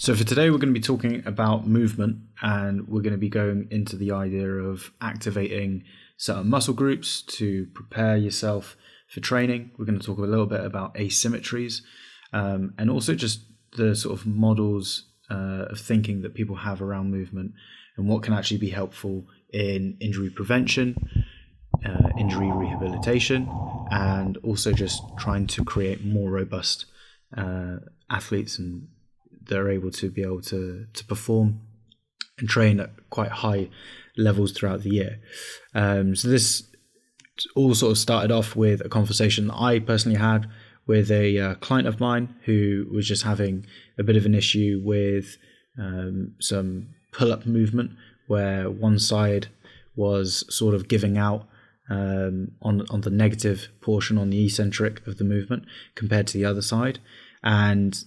So for today, we're going to be talking about movement, and we're going to be going into the idea of activating certain muscle groups to prepare yourself for training. We're going to talk a little bit about asymmetries, and also just the sort of models of thinking that people have around movement and what can actually be helpful in injury prevention, injury rehabilitation, and also just trying to create more robust athletes and they're able to perform and train at quite high levels throughout the year. So this all sort of started off with a conversation that I personally had with a client of mine who was just having a bit of an issue with some pull-up movement where one side was sort of giving out on the negative portion, on the eccentric of the movement compared to the other side. And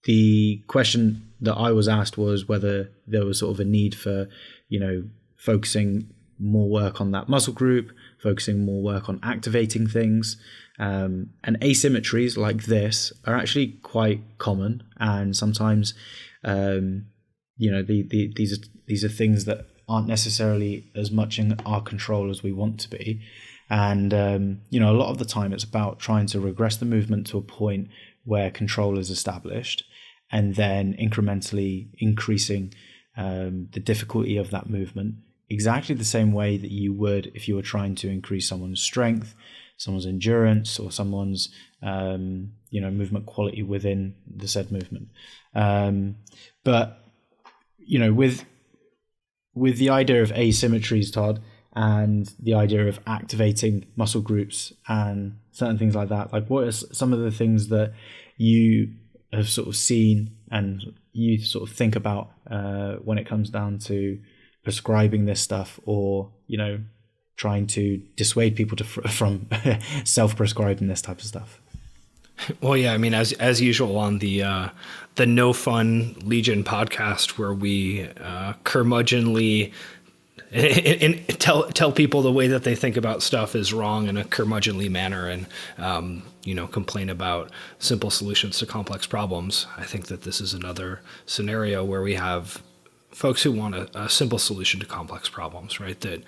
the question that I was asked was whether there was sort of a need for, focusing more work on that muscle group, focusing more work on activating things. And asymmetries like this are actually quite common. And sometimes, these are things that aren't necessarily as much in our control as we want to be. And, a lot of the time it's about trying to regress the movement to a point where control is established, and then incrementally increasing the difficulty of that movement, exactly the same way that you would if you were trying to increase someone's strength, someone's endurance, or someone's movement quality within the said movement. But with the idea of asymmetries, Todd, and the idea of activating muscle groups and certain things like that, like what are some of the things that you have sort of seen and you sort of think about when it comes down to prescribing this stuff, or trying to dissuade people from self-prescribing this type of stuff? Well, yeah, I mean, as usual on the No Fun Legion podcast, where we curmudgeonly and tell people the way that they think about stuff is wrong in a curmudgeonly manner, and complain about simple solutions to complex problems. I think that this is another scenario where we have folks who want a simple solution to complex problems, right? That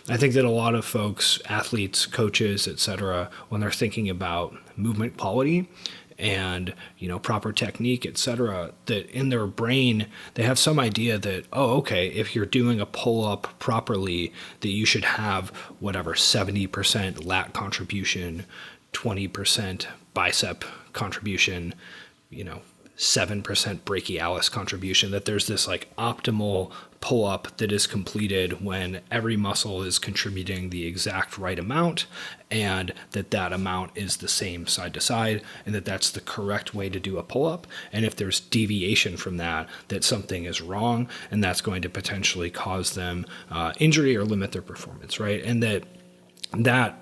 I think that a lot of folks, athletes, coaches, etc., when they're thinking about movement quality and proper technique, etc., that in their brain they have some idea that, if you're doing a pull-up properly, that you should have whatever 70% lat contribution, 20% bicep contribution, 7% brachialis contribution, that there's this like optimal pull-up that is completed when every muscle is contributing the exact right amount, and that amount is the same side to side, and that's the correct way to do a pull-up. And if there's deviation from that something is wrong, and that's going to potentially cause them injury or limit their performance, right? And that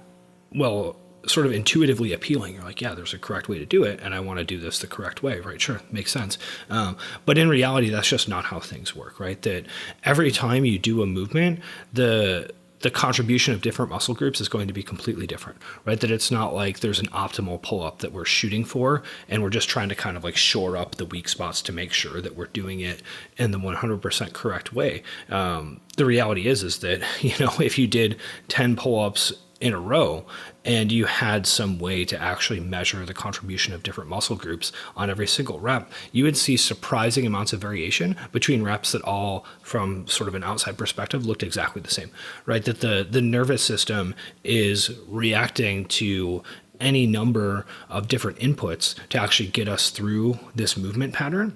sort of intuitively appealing. You're like, yeah, there's a correct way to do it, and I want to do this the correct way, right? Sure, makes sense. But in reality, that's just not how things work, right? That every time you do a movement, the contribution of different muscle groups is going to be completely different, right? That it's not like there's an optimal pull-up that we're shooting for, and we're just trying to kind of like shore up the weak spots to make sure that we're doing it in the 100% correct way. The reality is that, if you did 10 pull-ups in a row and you had some way to actually measure the contribution of different muscle groups on every single rep, you would see surprising amounts of variation between reps that all, from sort of an outside perspective, looked exactly the same, right? That the nervous system is reacting to any number of different inputs to actually get us through this movement pattern.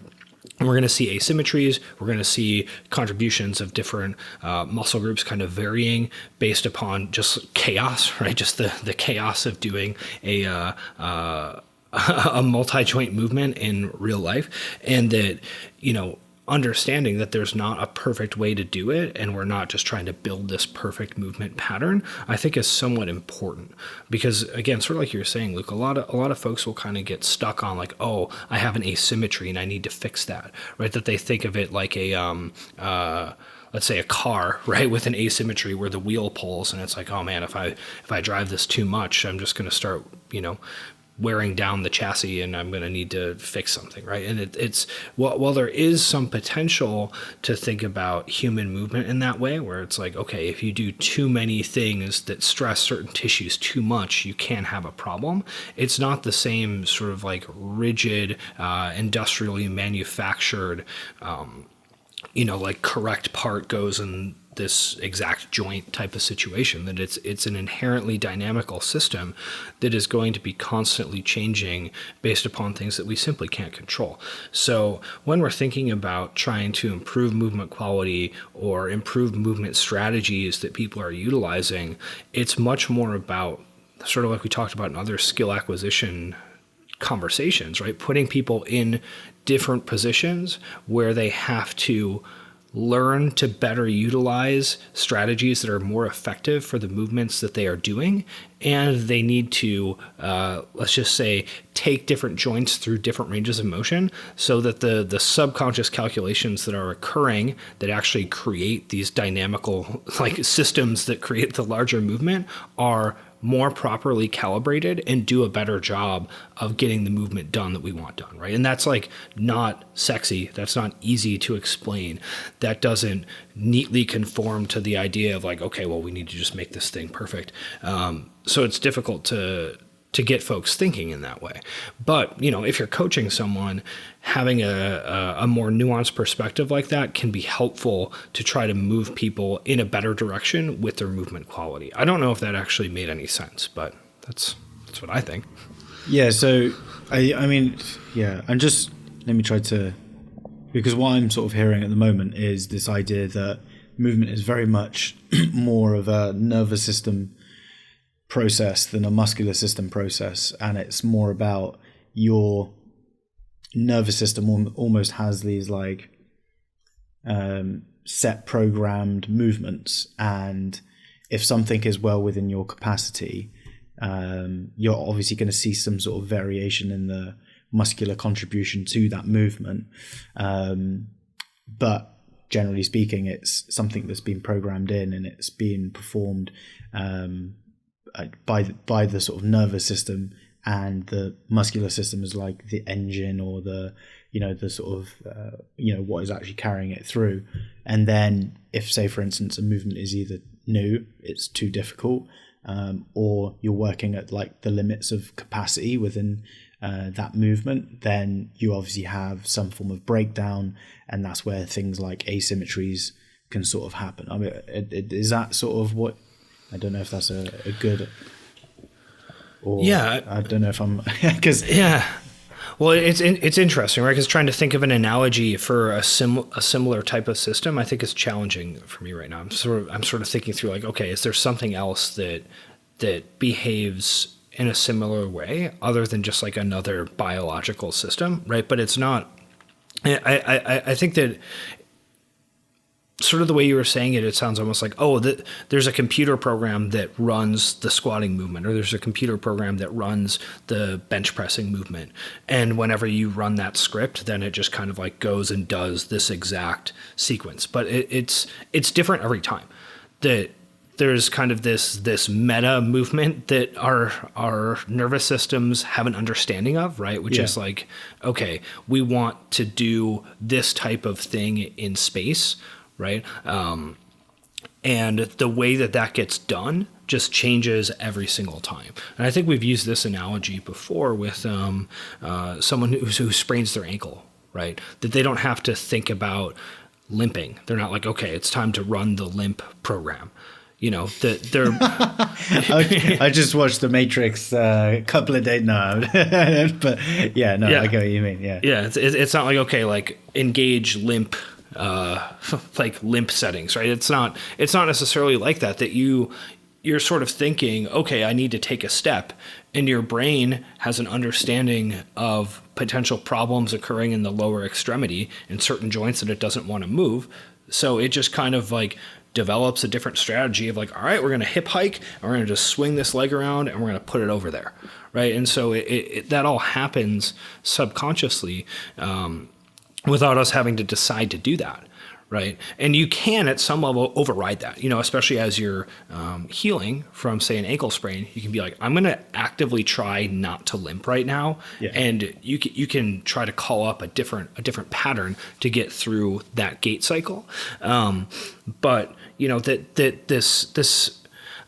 And we're going to see asymmetries. We're going to see contributions of different muscle groups kind of varying based upon just chaos, right? Just the chaos of doing a multi-joint movement in real life. And that, understanding that there's not a perfect way to do it, and we're not just trying to build this perfect movement pattern, I think is somewhat important. Because again, sort of like you were saying, Luke, a lot of folks will kind of get stuck on like, I have an asymmetry and I need to fix that, right? That they think of it like a let's say a car, right, with an asymmetry where the wheel pulls, and it's like, oh man, if I drive this too much, I'm just going to start, wearing down the chassis and I'm going to need to fix something, right? And it's while there is some potential to think about human movement in that way, where it's like, okay, if you do too many things that stress certain tissues too much, you can have a problem. It's not the same sort of like rigid, industrially manufactured, like correct part goes in this exact joint type of situation, that it's an inherently dynamical system that is going to be constantly changing based upon things that we simply can't control. So when we're thinking about trying to improve movement quality or improve movement strategies that people are utilizing, it's much more about, sort of like we talked about in other skill acquisition conversations, right? Putting people in different positions where they have to learn to better utilize strategies that are more effective for the movements that they are doing. And they need to, let's just say, take different joints through different ranges of motion so that the subconscious calculations that are occurring that actually create these dynamical like systems that create the larger movement are more properly calibrated and do a better job of getting the movement done that we want done, right? And that's like not sexy. That's not easy to explain. That doesn't neatly conform to the idea of like, okay, well, we need to just make this thing perfect. So it's difficult to get folks thinking in that way. But, if you're coaching someone, having a more nuanced perspective like that can be helpful to try to move people in a better direction with their movement quality. I don't know if that actually made any sense, but that's what I think. Yeah. So I mean, and just let me try to, because what I'm sort of hearing at the moment is this idea that movement is very much more of a nervous system process than a muscular system process, and it's more about your nervous system almost has these like set programmed movements, and if something is well within your capacity, you're obviously going to see some sort of variation in the muscular contribution to that movement, but generally speaking it's something that's been programmed in and it's being performed by the sort of nervous system, and the muscular system is like the engine or the sort of what is actually carrying it through. And then if, say for instance, a movement is either new, it's too difficult, or you're working at like the limits of capacity within that movement, then you obviously have some form of breakdown, and that's where things like asymmetries can sort of happen. I mean, is that sort of what? I don't know if that's a good, or I don't know if I'm, because well, it's interesting, right? Because trying to think of an analogy for a similar type of system, I think is challenging for me right now. I'm sort of thinking through like, okay, is there something else that behaves in a similar way other than just like another biological system, right? But it's not. I think that, sort of the way you were saying it, it sounds almost like, there's a computer program that runs the squatting movement, or there's a computer program that runs the bench pressing movement. And whenever you run that script, then it just kind of like goes and does this exact sequence. But it's different every time. That there's kind of this meta movement that our nervous systems have an understanding of, right? Which is like, okay, we want to do this type of thing in space, right? And the way that gets done just changes every single time. And I think we've used this analogy before with someone who sprains their ankle, right? That they don't have to think about limping. They're not like, okay, it's time to run the limp program. That they're. I just watched The Matrix a couple of days now, but I get what you mean. Yeah, it's not like, okay, like engage limp. Like limp settings, right? It's not necessarily like that you're sort of thinking, okay, I need to take a step, and your brain has an understanding of potential problems occurring in the lower extremity in certain joints that it doesn't want to move. So it just kind of like develops a different strategy of like, all right, we're going to hip hike and we're going to just swing this leg around and we're going to put it over there. Right. And so that all happens subconsciously, without us having to decide to do that, right? And you can at some level override that, especially as you're healing from, say, an ankle sprain. You can be like, I'm going to actively try not to limp right now. Yeah. And you can try to call up a different pattern to get through that gait cycle. But this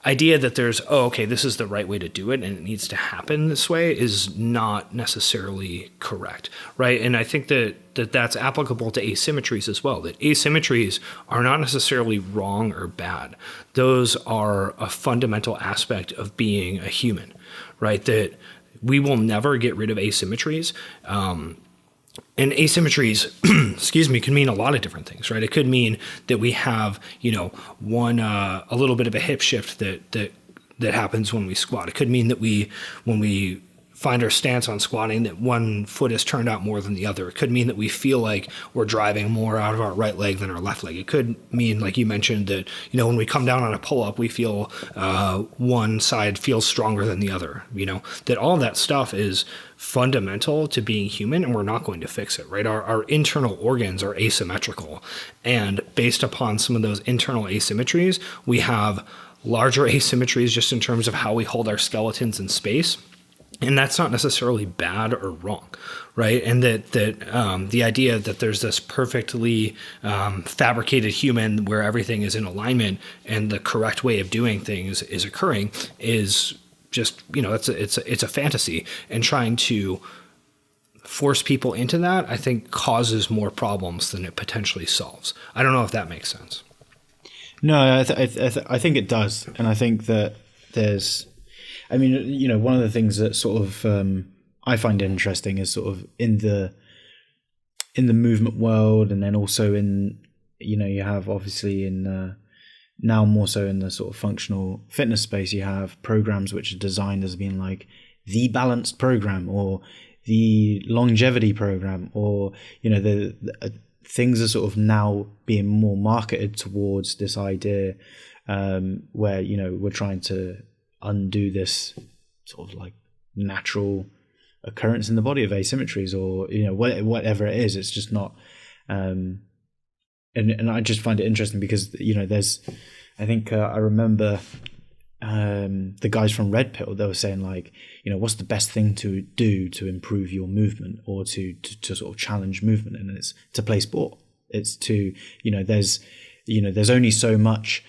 idea that there's, this is the right way to do it and it needs to happen this way is not necessarily correct, right? And I think that's applicable to asymmetries as well, that asymmetries are not necessarily wrong or bad. Those are a fundamental aspect of being a human, right? That we will never get rid of asymmetries. And asymmetries, can mean a lot of different things, right? It could mean that we have, a little bit of a hip shift that happens when we squat. It could mean that when we find our stance on squatting, that one foot is turned out more than the other. It could mean that we feel like we're driving more out of our right leg than our left leg. It could mean, like you mentioned, that, when we come down on a pull-up, we feel one side feels stronger than the other, that all of that stuff is fundamental to being human, and we're not going to fix it, right? Our internal organs are asymmetrical, and based upon some of those internal asymmetries, we have larger asymmetries just in terms of how we hold our skeletons in space. And that's not necessarily bad or wrong, right? And that the idea that there's this perfectly fabricated human where everything is in alignment and the correct way of doing things is occurring is just, it's a fantasy. And trying to force people into that, I think, causes more problems than it potentially solves. I don't know if that makes sense. No, I think it does, and I think that there's. I mean, one of the things that sort of I find interesting is sort of in the movement world, and then also in, you have obviously in now more so in the sort of functional fitness space, you have programs which are designed as being like the balanced program or the longevity program, or the things are sort of now being more marketed towards this idea where we're trying to undo this sort of like natural occurrence in the body of asymmetries, or whatever it is. It's just not and I just find it interesting because there's I think I remember the guys from Red Pill, they were saying like, what's the best thing to do to improve your movement or to sort of challenge movement, and it's to play sport. It's to there's only so much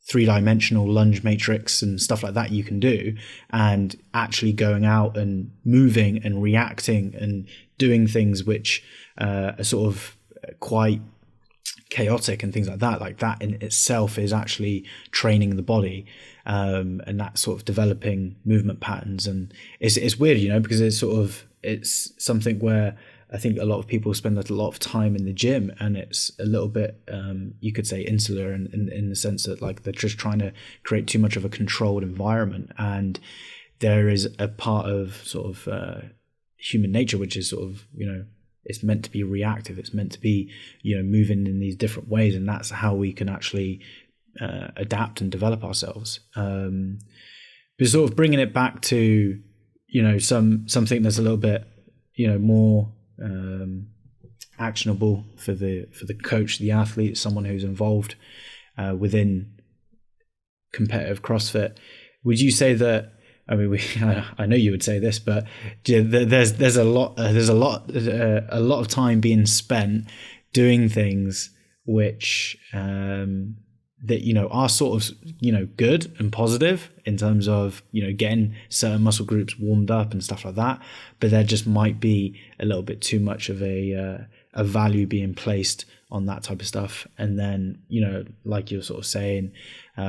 three-dimensional lunge matrix and stuff like that you can do, and actually going out and moving and reacting and doing things which are sort of quite chaotic and things like that in itself is actually training the body, and that sort of developing movement patterns. And it's weird, because it's something where I think a lot of people spend a lot of time in the gym, and it's a little bit, you could say, insular in the sense that like they're just trying to create too much of a controlled environment. And there is a part of sort of human nature which is sort of, it's meant to be reactive. It's meant to be, moving in these different ways, and that's how we can actually adapt and develop ourselves. But sort of bringing it back to, something that's a little bit, more actionable for the coach, the athlete, someone who's involved within competitive CrossFit. Would you say that? I mean, I know you would say this, but there's a lot of time being spent doing things which that are sort of good and positive in terms of getting certain muscle groups warmed up and stuff like that, but there just might be a little bit too much of a value being placed on that type of stuff. And then like you're sort of saying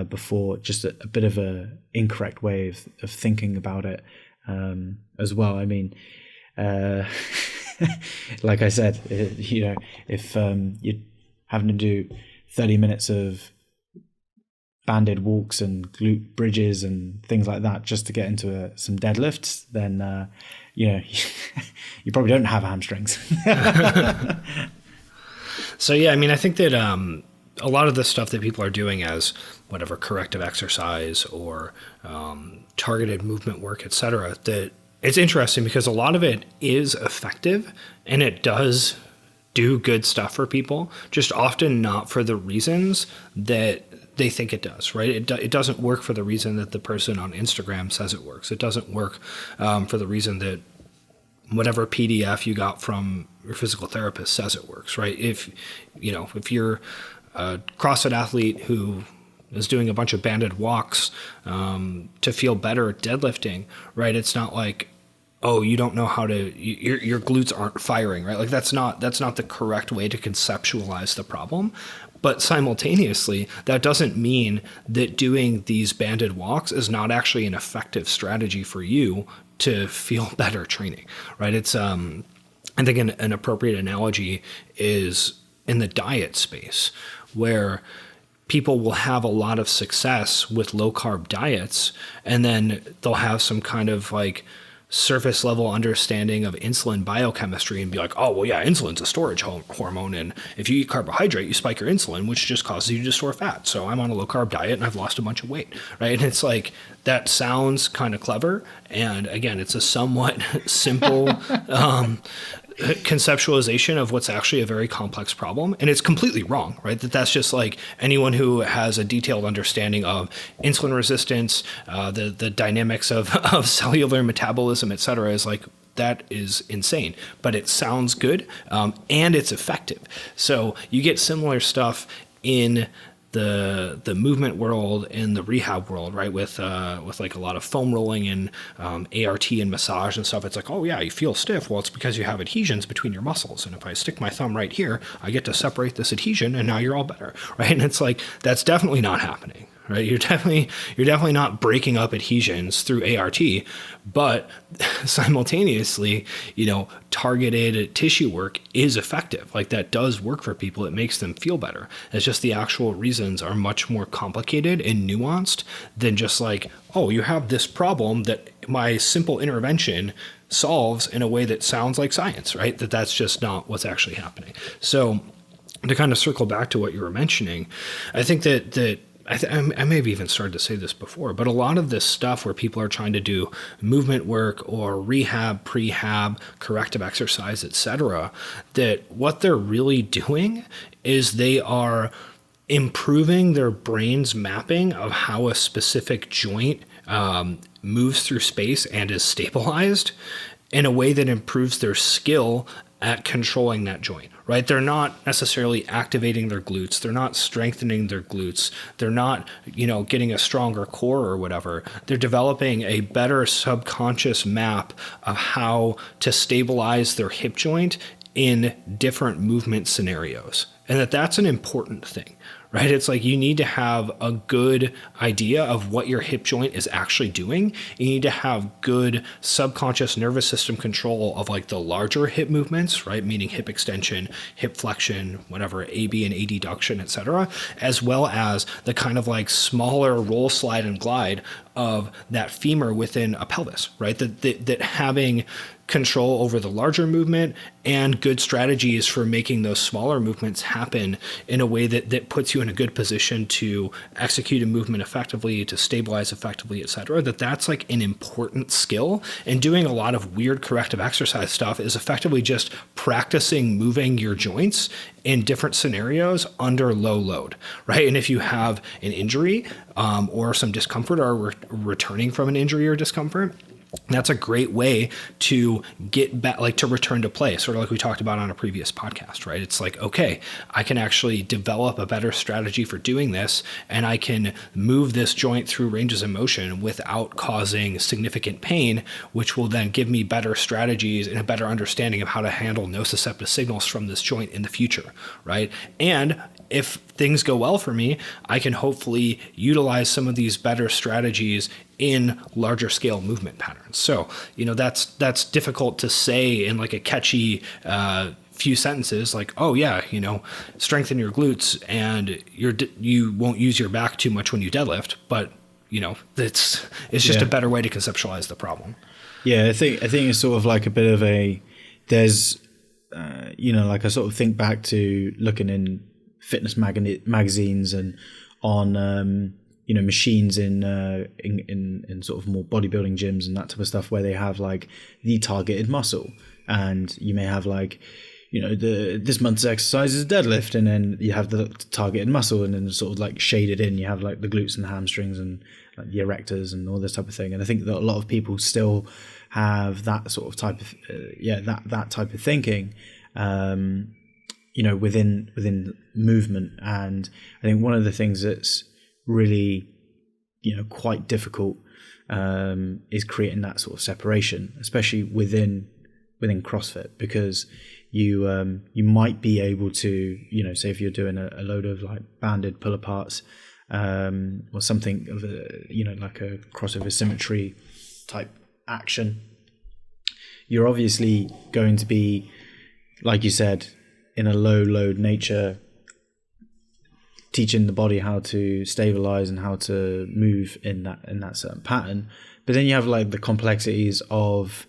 before, just a bit of a incorrect way of thinking about it as well. I mean, like I said, if you're having to do 30 minutes of banded walks and glute bridges and things like that just to get into some deadlifts, then you probably don't have hamstrings. So yeah, I mean, I think that a lot of the stuff that people are doing as whatever corrective exercise or targeted movement work, etc., that it's interesting because a lot of it is effective and it does do good stuff for people, just often not for the reasons that they think it does, right? It doesn't work for the reason that the person on Instagram says it works. It doesn't work for the reason that whatever PDF you got from your physical therapist says it works, right? If you're a CrossFit athlete who is doing a bunch of banded walks to feel better at deadlifting, right? It's not like, oh, you don't know how to, your glutes aren't firing, right? Like that's not the correct way to conceptualize the problem. But simultaneously, that doesn't mean that doing these banded walks is not actually an effective strategy for you to feel better training, right? It's, I think an appropriate analogy is in the diet space, where people will have a lot of success with low carb diets, and then they'll have some kind of like surface level understanding of insulin biochemistry and be like, oh, well, yeah, insulin's a storage hormone. And if you eat carbohydrate, you spike your insulin, which just causes you to store fat. So I'm on a low carb diet and I've lost a bunch of weight, right? And it's like, that sounds kind of clever. And again, it's a somewhat simple conceptualization of what's actually a very complex problem. And it's completely wrong, right? That's just like anyone who has a detailed understanding of insulin resistance, the dynamics of cellular metabolism, et cetera, is like, that is insane, but it sounds good and it's effective. So you get similar stuff in the movement world and the rehab world, right? With like a lot of foam rolling and ART and massage and stuff. It's like, oh yeah, you feel stiff. Well, it's because you have adhesions between your muscles. And if I stick my thumb right here, I get to separate this adhesion and now you're all better, right? And it's like, that's definitely not happening, right? You're definitely not breaking up adhesions through ART, but simultaneously, targeted tissue work is effective. Like that does work for people. It makes them feel better. It's just the actual reasons are much more complicated and nuanced than just like, oh, you have this problem that my simple intervention solves in a way that sounds like science, right? That's just not what's actually happening. So to kind of circle back to what you were mentioning, I think that I may have even started to say this before, but a lot of this stuff where people are trying to do movement work or rehab, prehab, corrective exercise, etc., that what they're really doing is they are improving their brain's mapping of how a specific joint moves through space and is stabilized in a way that improves their skill at controlling that joint, right? They're not necessarily activating their glutes. They're not strengthening their glutes. They're not, getting a stronger core or whatever. They're developing a better subconscious map of how to stabilize their hip joint in different movement scenarios. And that's an important thing, right? It's like you need to have a good idea of what your hip joint is actually doing. You need to have good subconscious nervous system control of like the larger hip movements, right? Meaning hip extension, hip flexion, whatever, AB and adduction, et cetera, as well as the kind of like smaller roll, slide, and glide of that femur within a pelvis, right? That having control over the larger movement and good strategies for making those smaller movements happen in a way that puts you in a good position to execute a movement effectively, to stabilize effectively, et cetera, that's like an important skill. And doing a lot of weird corrective exercise stuff is effectively just practicing moving your joints in different scenarios under low load, right? And if you have an injury or some discomfort or returning from an injury or discomfort, that's a great way to get back, like to return to play, sort of like we talked about on a previous podcast, right? It's like, okay, I can actually develop a better strategy for doing this, and I can move this joint through ranges of motion without causing significant pain, which will then give me better strategies and a better understanding of how to handle nociceptive signals from this joint in the future, right? And if things go well for me, I can hopefully utilize some of these better strategies in larger scale movement patterns. So, that's difficult to say in like a catchy few sentences, like, oh yeah, strengthen your glutes and you won't use your back too much when you deadlift, but it's just a better way to conceptualize the problem. Yeah, I think it's sort of like a bit of there's like I sort of think back to looking in fitness magazines and on machines in sort of more bodybuilding gyms and that type of stuff, where they have like the targeted muscle, and you may have like this month's exercise is deadlift, and then you have the targeted muscle, and then sort of like shaded in, you have like the glutes and the hamstrings and like the erectors and all this type of thing. And I think that a lot of people still have that sort of type of that type of thinking, within movement. And I think one of the things that's really quite difficult is creating that sort of separation, especially within CrossFit, because you might be able to, say if you're doing a load of like banded pull aparts, or something of like a CrossFit asymmetry type action, you're obviously going to be, like you said, in a low load nature, teaching the body how to stabilize and how to move in that certain pattern. But then you have like the complexities of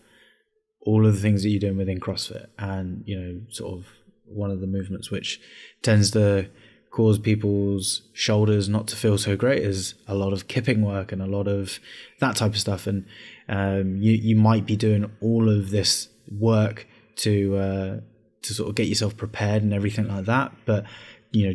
all of the things that you're doing within CrossFit, and sort of one of the movements which tends to cause people's shoulders not to feel so great is a lot of kipping work and a lot of that type of stuff. And you might be doing all of this work to sort of get yourself prepared and everything like that, but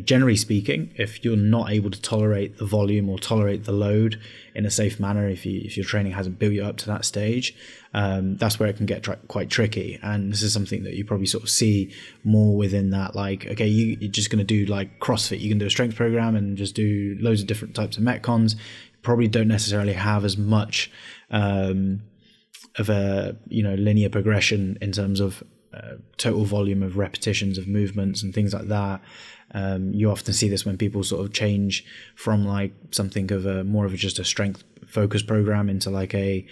generally speaking, if you're not able to tolerate the volume or tolerate the load in a safe manner, if your training hasn't built you up to that stage, that's where it can get quite tricky. And this is something that you probably sort of see more within that, like, okay, you're just going to do like CrossFit, you can do a strength program and just do loads of different types of metcons. Probably don't necessarily have as much of a linear progression in terms of total volume of repetitions of movements and things like that. You often see this when people sort of change from like something of a more of just a strength focused program into like a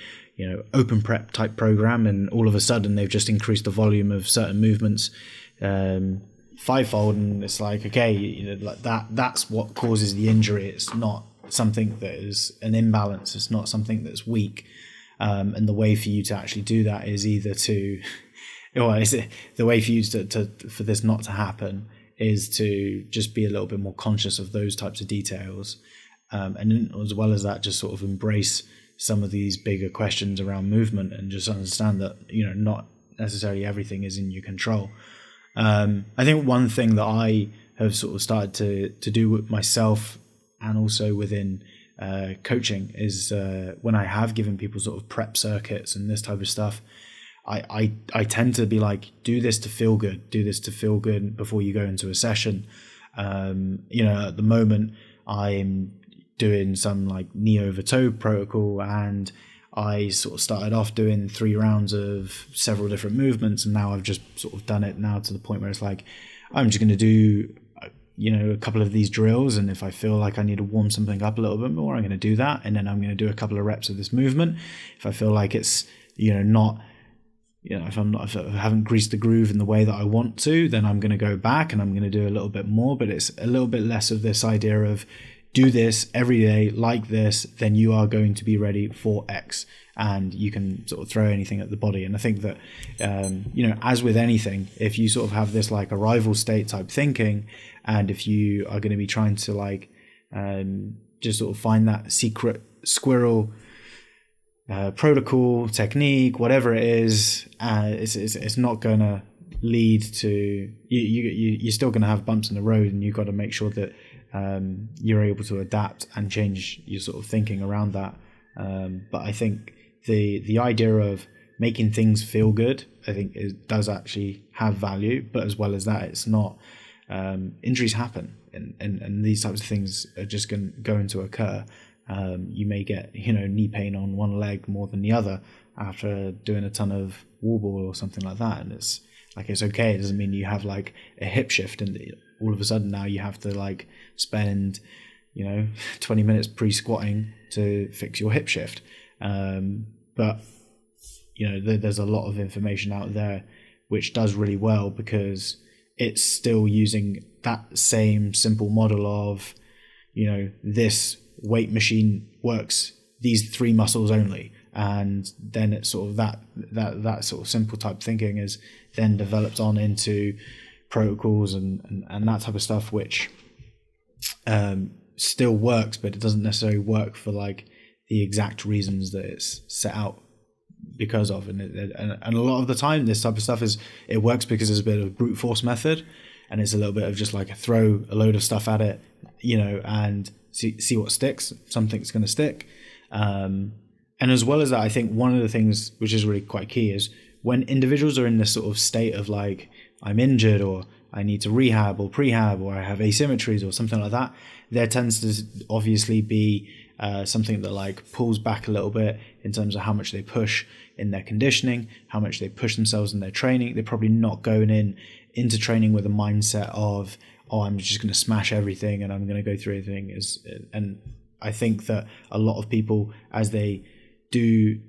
open prep type program, and all of a sudden they've just increased the volume of certain movements fivefold, and it's like, okay, like that's what causes the injury. It's not something that is an imbalance, it's not something that's weak, and the way for you to actually do that is either to the way for you for this not to happen is to just be a little bit more conscious of those types of details, and then, as well as that, just sort of embrace some of these bigger questions around movement and just understand that not necessarily everything is in your control. I think one thing that I have sort of started to do with myself and also within coaching is when I have given people sort of prep circuits and this type of stuff, I tend to be like, do this to feel good before you go into a session. At the moment I'm doing some like knee over toe protocol, and I sort of started off doing 3 rounds of several different movements, and now I've just sort of done it now to the point where it's like, I'm just going to do a couple of these drills, and if I feel like I need to warm something up a little bit more, I'm going to do that, and then I'm going to do a couple of reps of this movement. If I feel like it's not, if I haven't greased the groove in the way that I want to, then I'm going to go back and I'm going to do a little bit more. But it's a little bit less of this idea of do this every day like this, then you are going to be ready for X, and you can sort of throw anything at the body. And I think that, as with anything, if you sort of have this like arrival state type thinking, and if you are going to be trying to like just sort of find that secret squirrel protocol, technique, whatever it is, it's not going to lead to you're still going to have bumps in the road, and you've got to make sure that you're able to adapt and change your sort of thinking around that. But I think the idea of making things feel good, I think it does actually have value. But as well as that, it's not, injuries happen, and these types of things are just going to occur. You may get knee pain on one leg more than the other after doing a ton of wall ball or something like that, and it's okay. It doesn't mean you have like a hip shift and all of a sudden now you have to like spend 20 minutes pre-squatting to fix your hip shift. But there's a lot of information out there which does really well, because it's still using that same simple model of this weight machine works these 3 muscles only, and then it's sort of that sort of simple type thinking is then developed on into protocols and that type of stuff, which still works, but it doesn't necessarily work for like the exact reasons that it's set out because of, and a lot of the time this type of stuff it works because there's a bit of brute force method, and it's a little bit of just like throw a load of stuff at it, and see what sticks. Something's going to stick. And as well as that, I think one of the things which is really quite key is when individuals are in this sort of state of like, I'm injured, or I need to rehab or prehab, or I have asymmetries or something like that, there tends to obviously be something that like pulls back a little bit in terms of how much they push in their conditioning, how much they push themselves in their training. They're probably not going into training with a mindset of, oh, I'm just going to smash everything and I'm going to go through everything. And I think that a lot of people, as they do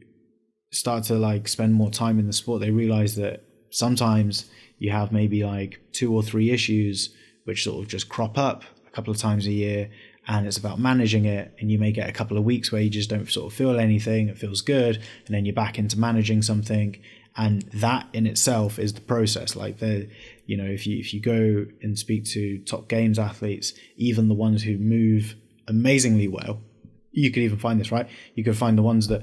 start to like spend more time in the sport, they realize that sometimes you have maybe like 2 or 3 issues which sort of just crop up a couple of times a year, and it's about managing it. And you may get a couple of weeks where you just don't sort of feel anything, it feels good, and then you're back into managing something. And that in itself is the process. Like if you go and speak to top games athletes, even the ones who move amazingly well, you could even find this, right? You could find the ones that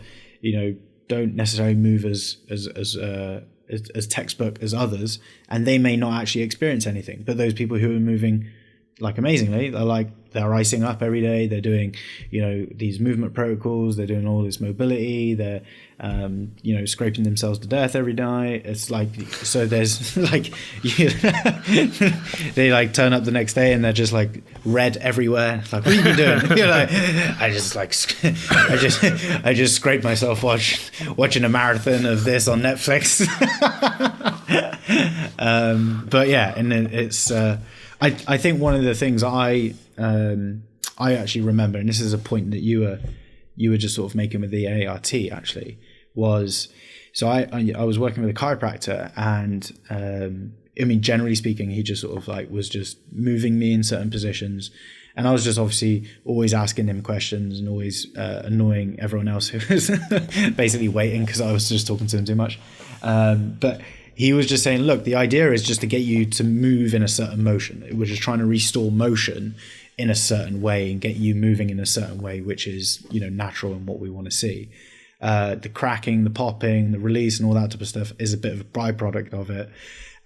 don't necessarily move as textbook as others, and they may not actually experience anything. But those people who are moving like amazingly, they're icing up every day, they're doing these movement protocols, they're doing all this mobility, they're scraping themselves to death every day. It's like, so there's like they like turn up the next day and they're just like red everywhere. It's like, what have you been doing? I just scraped myself watching a marathon of this on Netflix. But yeah, and it's I think one of the things I actually remember, and this is a point that you were just sort of making with the ART actually, was, so I was working with a chiropractor, and generally speaking, he just sort of like was just moving me in certain positions, and I was just obviously always asking him questions and always annoying everyone else who was basically waiting because I was just talking to him too much. But he was just saying, look, the idea is just to get you to move in a certain motion. We're just trying to restore motion in a certain way and get you moving in a certain way, which is, natural and what we want to see. The cracking, the popping, the release and all that type of stuff is a bit of a byproduct of it.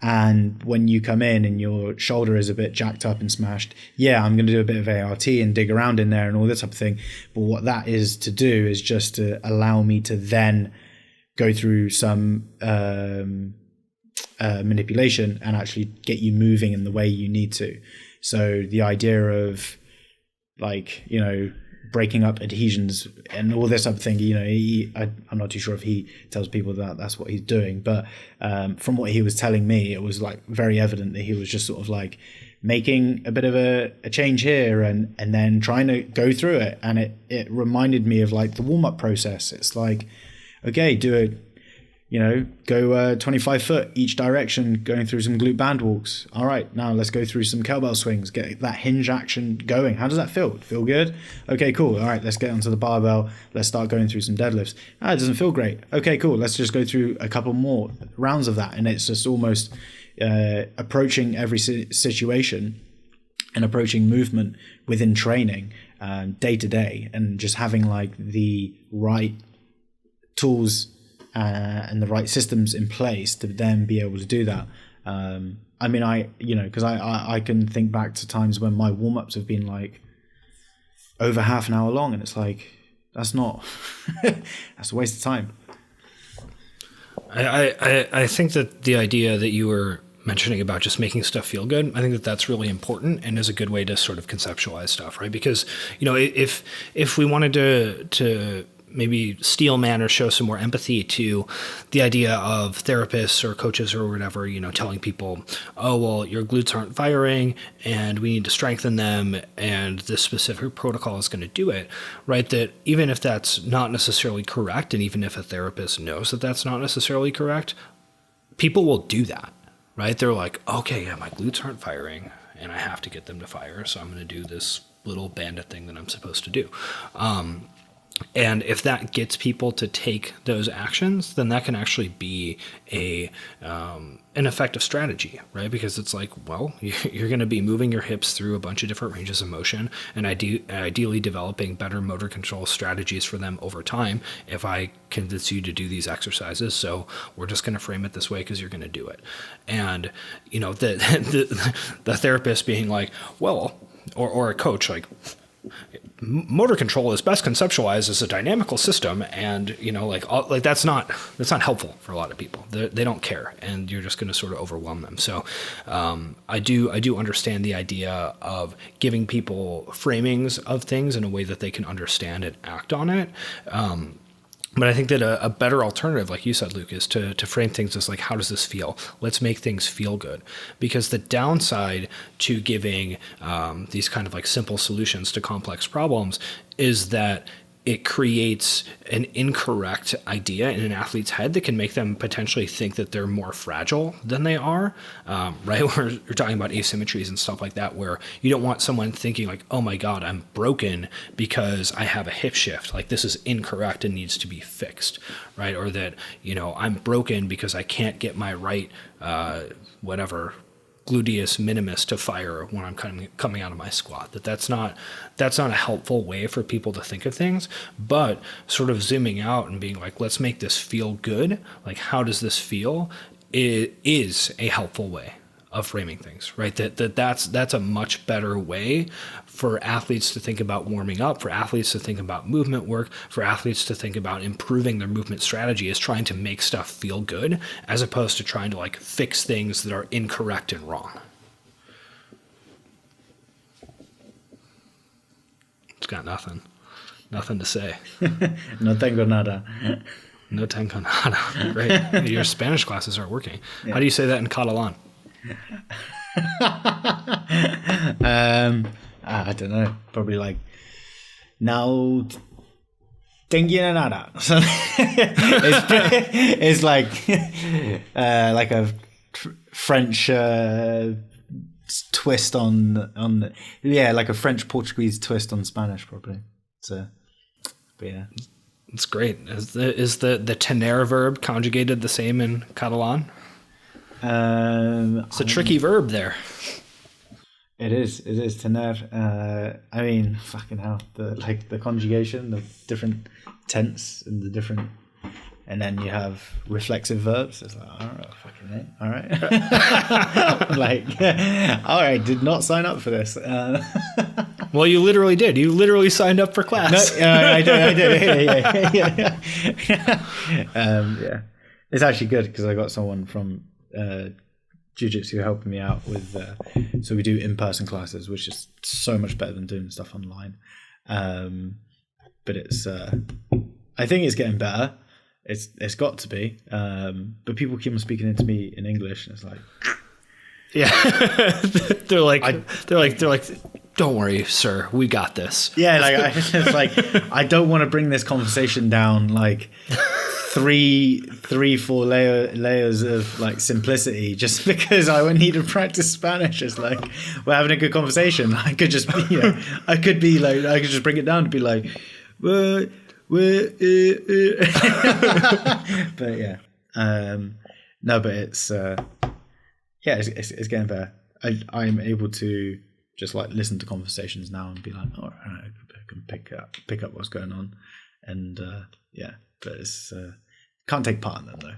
And when you come in and your shoulder is a bit jacked up and smashed, yeah, I'm going to do a bit of ART and dig around in there and all this type of thing. But what that is to do is just to allow me to then go through some manipulation and actually get you moving in the way you need to. So the idea of like, breaking up adhesions and all this type of thing, I'm not too sure if he tells people that that's what he's doing, but from what he was telling me, it was like very evident that he was just sort of like making a bit of a change here and then trying to go through it. And it reminded me of like the warm-up process. It's like, okay, go 25 foot each direction, going through some glute band walks. All right, now let's go through some kettlebell swings, get that hinge action going. How does that feel? Feel good? Okay, cool. All right, let's get onto the barbell. Let's start going through some deadlifts. It doesn't feel great. Okay, cool. Let's just go through a couple more rounds of that. And it's just almost approaching every situation and approaching movement within training day to day, and just having like the right tools and the right systems in place to then be able to do that. Because I can think back to times when my warm-ups have been like over half an hour long, and it's like, that's not that's a waste of time. I think that the idea that you were mentioning about just making stuff feel good, I think that that's really important and is a good way to sort of conceptualize stuff, right? Because if we wanted to maybe steel man or show some more empathy to the idea of therapists or coaches or whatever, telling people, oh, well, your glutes aren't firing and we need to strengthen them and this specific protocol is going to do it, right? That even if that's not necessarily correct, and even if a therapist knows that that's not necessarily correct, people will do that, right? They're like, okay, yeah, my glutes aren't firing and I have to get them to fire, so I'm going to do this little bandit thing that I'm supposed to do. And if that gets people to take those actions, then that can actually be an effective strategy, right? Because it's like, well, you're going to be moving your hips through a bunch of different ranges of motion and ideally developing better motor control strategies for them over time if I convince you to do these exercises. So we're just going to frame it this way because you're going to do it. And, the therapist being like, well, or a coach like, motor control is best conceptualized as a dynamical system, and that's not helpful for a lot of people. They don't care, and you're just going to sort of overwhelm them. So I do understand the idea of giving people framings of things in a way that they can understand and act on it. But I think that a better alternative, like you said, Luke, is to frame things as like, how does this feel? Let's make things feel good. Because the downside to giving these kind of like simple solutions to complex problems is that it creates an incorrect idea in an athlete's head that can make them potentially think that they're more fragile than they are, right? We're talking about asymmetries and stuff like that, where you don't want someone thinking like, oh my God, I'm broken because I have a hip shift. Like, this is incorrect and needs to be fixed, right? Or that, I'm broken because I can't get my right, gluteus minimus to fire when I'm coming out of my squat. That's not a helpful way for people to think of things. But sort of zooming out and being like, let's make this feel good. Like, how does this feel? It is a helpful way of framing things, right? That's a much better way for athletes to think about warming up, for athletes to think about movement work, for athletes to think about improving their movement strategy, is trying to make stuff feel good, as opposed to trying to like fix things that are incorrect and wrong. It's got nothing to say. No tengo nada. No tengo nada. Great. Your Spanish classes are working. Yeah. How do you say that in Catalan? I don't know. Probably like, no tengo nada. It's like a French twist on like a French Portuguese twist on Spanish, probably. So, but yeah, it's great. Is the tener verb conjugated the same in Catalan? It's a tricky verb there. It is tener. I mean, fucking hell, the conjugation, the different tense and the different, and then you have reflexive verbs. It's like, all right, fucking it, all right. Like, all right, did not sign up for this. Well, you literally did. You literally signed up for class. No, I did. Yeah. It's actually good because I got someone from jiu-jitsu helping me out with so we do in-person classes, which is so much better than doing stuff online, but it's I think it's getting better. It's got to be, but people keep on speaking into me in English, and it's like, yeah. they're like don't worry, sir, we got this. Yeah, like it's like, I don't want to bring this conversation down like 4 layers of like simplicity just because I would need to practice Spanish. It's like, we're having a good conversation. I could just be, I could just bring it down to be like, but yeah, no, but it's it's getting better. I'm able to just like listen to conversations now and be like, all right, I can pick up what's going on, and but it's can't take part in them though.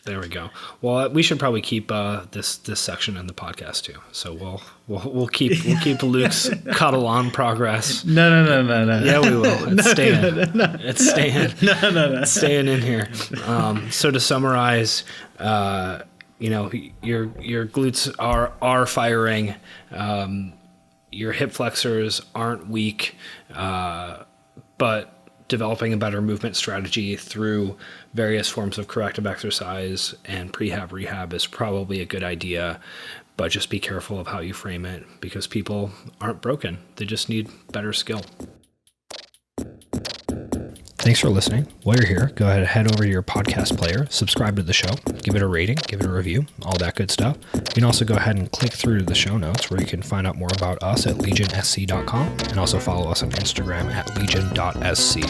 There we go. Well, we should probably keep this section in the podcast too. So we'll keep Luke's Catalan progress. No. Yeah, we will. It's staying. No. It's staying. No. It's staying in here. So to summarize, your glutes are firing. Your hip flexors aren't weak, but developing a better movement strategy through various forms of corrective exercise and prehab rehab is probably a good idea, but just be careful of how you frame it, because people aren't broken. They just need better skill. Thanks for listening. While you're here, go ahead and head over to your podcast player, subscribe to the show, give it a rating, give it a review, all that good stuff. You can also go ahead and click through to the show notes where you can find out more about us at legionsc.com and also follow us on Instagram at legion.sc.